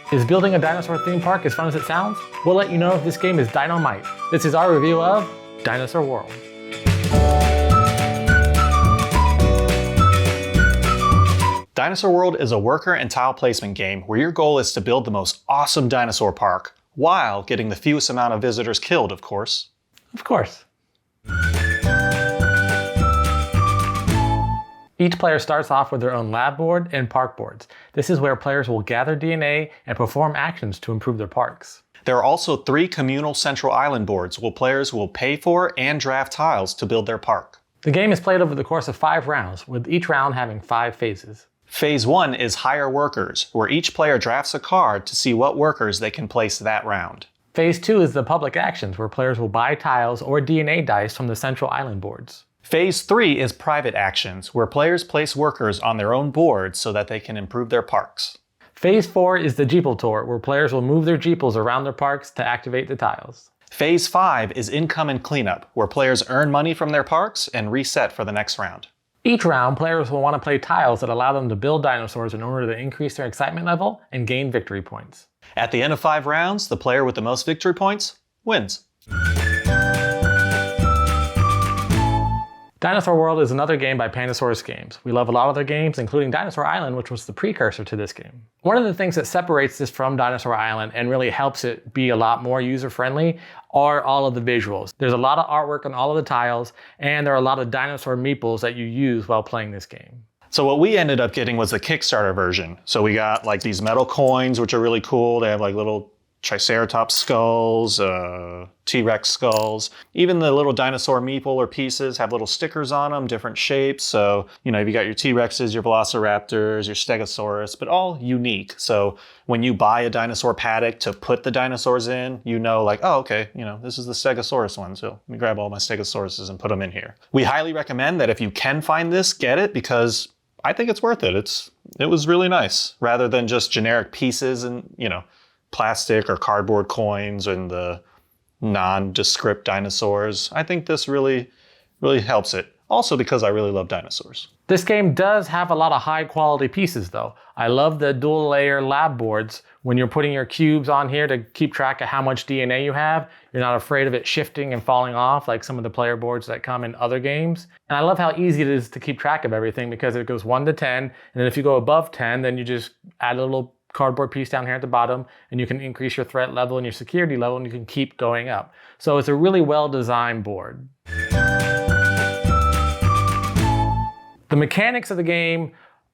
Is building a dinosaur theme park as fun as it sounds? We'll let you know if this game is dynamite. This is our review of Dinosaur World. Dinosaur World is a worker and tile placement game where your goal is to build the most awesome dinosaur park, while getting the fewest amount of visitors killed, of course. Of course. Each player starts off with their own lab board and park boards. This is where players will gather DNA and perform actions to improve their parks. There are also 3 communal central island boards where players will pay for and draft tiles to build their park. The game is played over the course of 5 rounds, with each round having 5 phases. Phase 1 is hire workers, where each player drafts a card to see what workers they can place that round. Phase 2 is the public actions, where players will buy tiles or DNA dice from the central island boards. Phase 3 is private actions, where players place workers on their own boards so that they can improve their parks. Phase 4 is the Jeeple Tour, where players will move their Jeeples around their parks to activate the tiles. Phase 5 is income and cleanup, where players earn money from their parks and reset for the next round. Each round, players will want to play tiles that allow them to build dinosaurs in order to increase their excitement level and gain victory points. At the end of 5 rounds, the player with the most victory points wins. Dinosaur World is another game by Pandasaurus Games. We love a lot of their games, including Dinosaur Island, which was the precursor to this game. One of the things that separates this from Dinosaur Island and really helps it be a lot more user-friendly are all of the visuals. There's a lot of artwork on all of the tiles, and there are a lot of dinosaur meeples that you use while playing this game. So what we ended up getting was the Kickstarter version. So we got like these metal coins, which are really cool. They have like little Triceratops skulls, T-Rex skulls. Even the little dinosaur meeple or pieces have little stickers on them, different shapes. So, you know, you got your T-Rexes, your Velociraptors, your Stegosaurus, but all unique. So when you buy a dinosaur paddock to put the dinosaurs in, you know, like, oh, okay, you know, this is the Stegosaurus one. So let me grab all my Stegosauruses and put them in here. We highly recommend that if you can find this, get it, because I think it's worth it. It was really nice, rather than just generic pieces and, you know, plastic or cardboard coins and the nondescript dinosaurs. I think this really helps it. Also because I really love dinosaurs. This game does have a lot of high quality pieces though. I love the dual layer lab boards. When you're putting your cubes on here to keep track of how much DNA you have, you're not afraid of it shifting and falling off like some of the player boards that come in other games. And I love how easy it is to keep track of everything because it goes 1 to 10. And then if you go above 10, then you just add a little cardboard piece down here at the bottom, and you can increase your threat level and your security level, and you can keep going up. So it's a really well-designed board. The mechanics of the game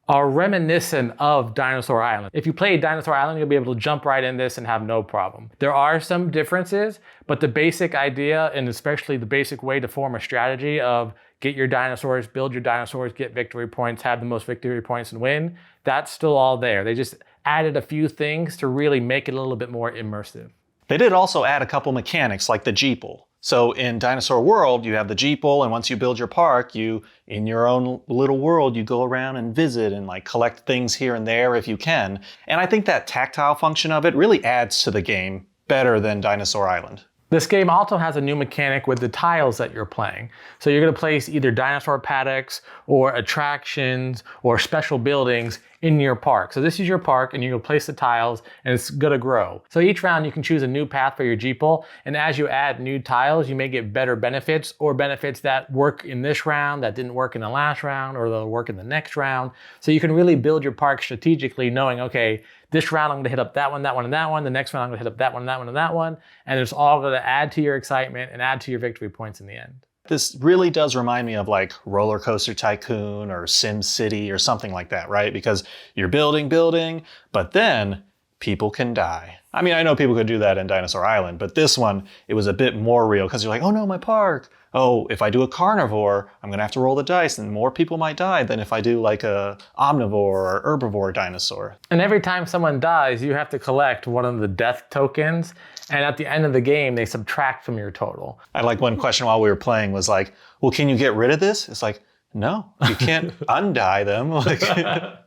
are reminiscent of Dinosaur Island. If you play Dinosaur Island, you'll be able to jump right in this and have no problem. There are some differences, but the basic idea, and especially the basic way to form a strategy of get your dinosaurs, build your dinosaurs, get victory points, have the most victory points and win, that's still all there. They just added a few things to really make it a little bit more immersive. They did also add a couple mechanics like the Jeeple. So in Dinosaur World, you have the Jeeple, and once you build your park, in your own little world, you go around and visit and like collect things here and there if you can. And I think that tactile function of it really adds to the game better than Dinosaur Island. This game also has a new mechanic with the tiles that you're playing. So you're going to place either dinosaur paddocks or attractions or special buildings in your park. So this is your park and you're going to place the tiles and it's going to grow. So each round you can choose a new path for your Jeeple, and as you add new tiles you may get better benefits or benefits that work in this round that didn't work in the last round or they'll work in the next round. So you can really build your park strategically knowing, okay, this round I'm going to hit up that one, that one, and that one. The next round I'm going to hit up that one, that one, and that one. And it's all going to add to your excitement and add to your victory points in the end. This really does remind me of like Roller Coaster Tycoon or Sim City or something like that, right? Because you're building, but then people can die. I mean, I know people could do that in Dinosaur Island, but this one, it was a bit more real because you're like, oh no, my park. Oh, if I do a carnivore, I'm gonna have to roll the dice and more people might die than if I do like a omnivore or herbivore dinosaur. And every time someone dies, you have to collect one of the death tokens. And at the end of the game, they subtract from your total. I like one question while we were playing was like, well, can you get rid of this? It's like, no, you can't undie them. Like,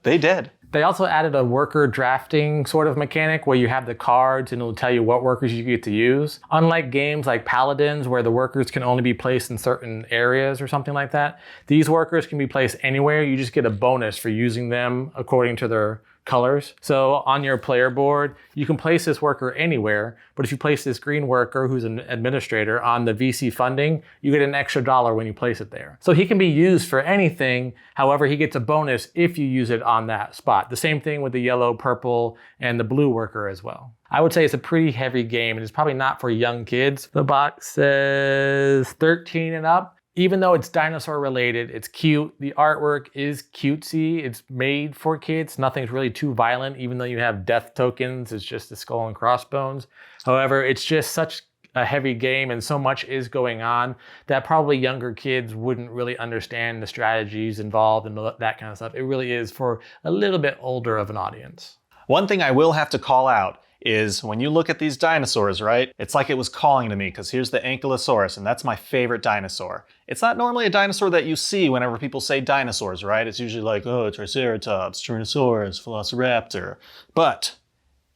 they dead. They also added a worker drafting sort of mechanic where you have the cards and it'll tell you what workers you get to use. Unlike games like Paladins where the workers can only be placed in certain areas or something like that, these workers can be placed anywhere. You just get a bonus for using them according to their colors. So on your player board, you can place this worker anywhere, but if you place this green worker who's an administrator on the VC funding, you get an extra $1 when you place it there. So he can be used for anything. However, he gets a bonus if you use it on that spot. The same thing with the yellow, purple, and the blue worker as well. I would say it's a pretty heavy game and it's probably not for young kids. The box says 13 and up. Even though it's dinosaur related, it's cute. The artwork is cutesy. It's made for kids. Nothing's really too violent, even though you have death tokens. It's just a skull and crossbones. However, it's just such a heavy game and so much is going on that probably younger kids wouldn't really understand the strategies involved and that kind of stuff. It really is for a little bit older of an audience. One thing I will have to call out is when you look at these dinosaurs, right? It's like it was calling to me because here's the Ankylosaurus and that's my favorite dinosaur. It's not normally a dinosaur that you see whenever people say dinosaurs, right? It's usually like, oh, Triceratops, Tyrannosaurus, Velociraptor, but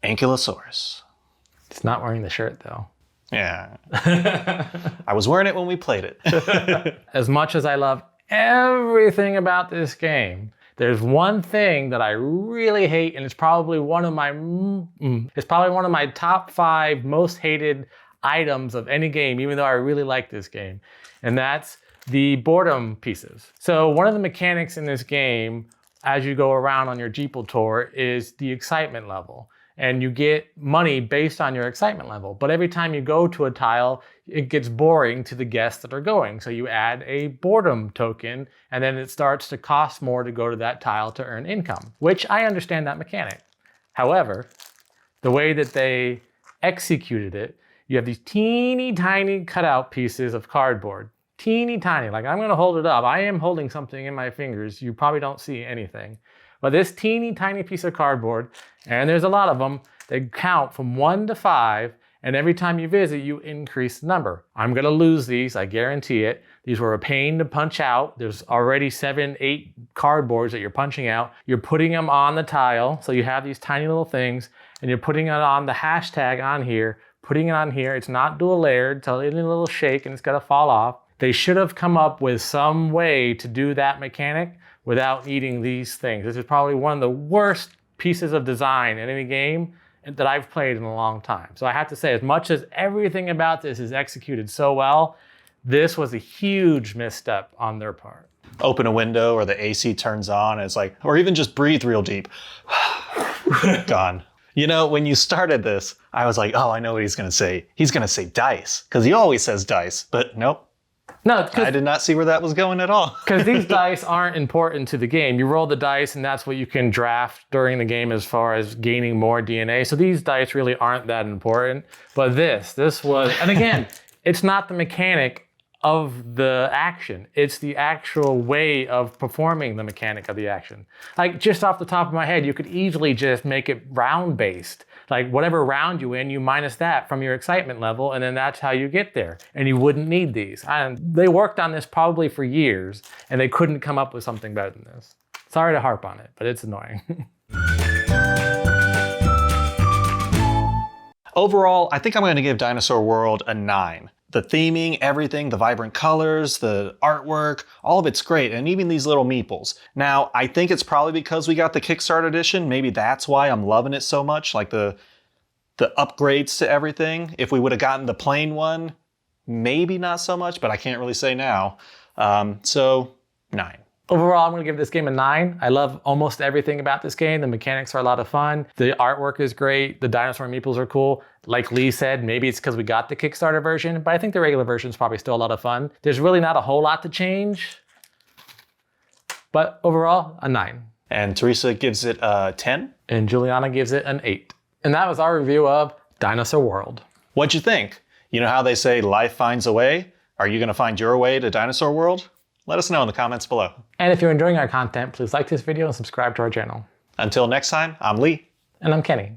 Ankylosaurus. It's not wearing the shirt though. Yeah. I was wearing it when we played it. As much as I love everything about this game, there's one thing that I really hate, and it's probably one of my top 5 most hated items of any game, even though I really like this game, and that's the boredom pieces. So one of the mechanics in this game, as you go around on your Jeeple tour, is the excitement level. And you get money based on your excitement level. But every time you go to a tile, it gets boring to the guests that are going. So you add a boredom token, and then it starts to cost more to go to that tile to earn income, which I understand that mechanic. However, the way that they executed it, you have these teeny tiny cutout pieces of cardboard. Teeny tiny, like I'm gonna hold it up. I am holding something in my fingers. You probably don't see anything. But this teeny tiny piece of cardboard, and there's a lot of them, they count from 1 to 5, and every time you visit, you increase the number. I'm gonna lose these, I guarantee it. These were a pain to punch out. There's already 7, 8 cardboards that you're punching out. You're putting them on the tile, so you have these tiny little things, and you're putting it on the hashtag on here, putting it on here. It's not dual layered, so it's a little shake and it's gonna fall off. They should have come up with some way to do that mechanic without needing these things. This is probably one of the worst pieces of design in any game that I've played in a long time. So I have to say, as much as everything about this is executed so well, this was a huge misstep on their part. Open a window or the AC turns on and it's like, or even just breathe real deep. Gone. You know, when you started this, I was like, oh, I know what he's gonna say. He's gonna say dice, because he always says dice, but nope. No, I did not see where that was going at all. Because these dice aren't important to the game. You roll the dice and that's what you can draft during the game as far as gaining more DNA. So these dice really aren't that important. But this was, and again, it's not the mechanic of the action. It's the actual way of performing the mechanic of the action. Like just off the top of my head, you could easily just make it round based. Like whatever round you in, you minus that from your excitement level, and then that's how you get there. And you wouldn't need these. And they worked on this probably for years, and they couldn't come up with something better than this. Sorry to harp on it, but it's annoying. Overall, I think I'm going to give Dinosaur World a 9. The theming, everything, the vibrant colors, the artwork, all of it's great, and even these little meeples. Now, I think it's probably because we got the Kickstarter edition. Maybe that's why I'm loving it so much, like the upgrades to everything. If we would have gotten the plain one, maybe not so much, but I can't really say now. So, 9. Overall, I'm going to give this game a 9. I love almost everything about this game. The mechanics are a lot of fun. The artwork is great. The dinosaur meeples are cool. Like Lee said, maybe it's because we got the Kickstarter version, but I think the regular version is probably still a lot of fun. There's really not a whole lot to change, but overall, a 9. And Teresa gives it a 10. And Juliana gives it an 8. And that was our review of Dinosaur World. What'd you think? You know how they say life finds a way? Are you going to find your way to Dinosaur World? Let us know in the comments below. And if you're enjoying our content, please like this video and subscribe to our channel. Until next time, I'm Lee. And I'm Kenny.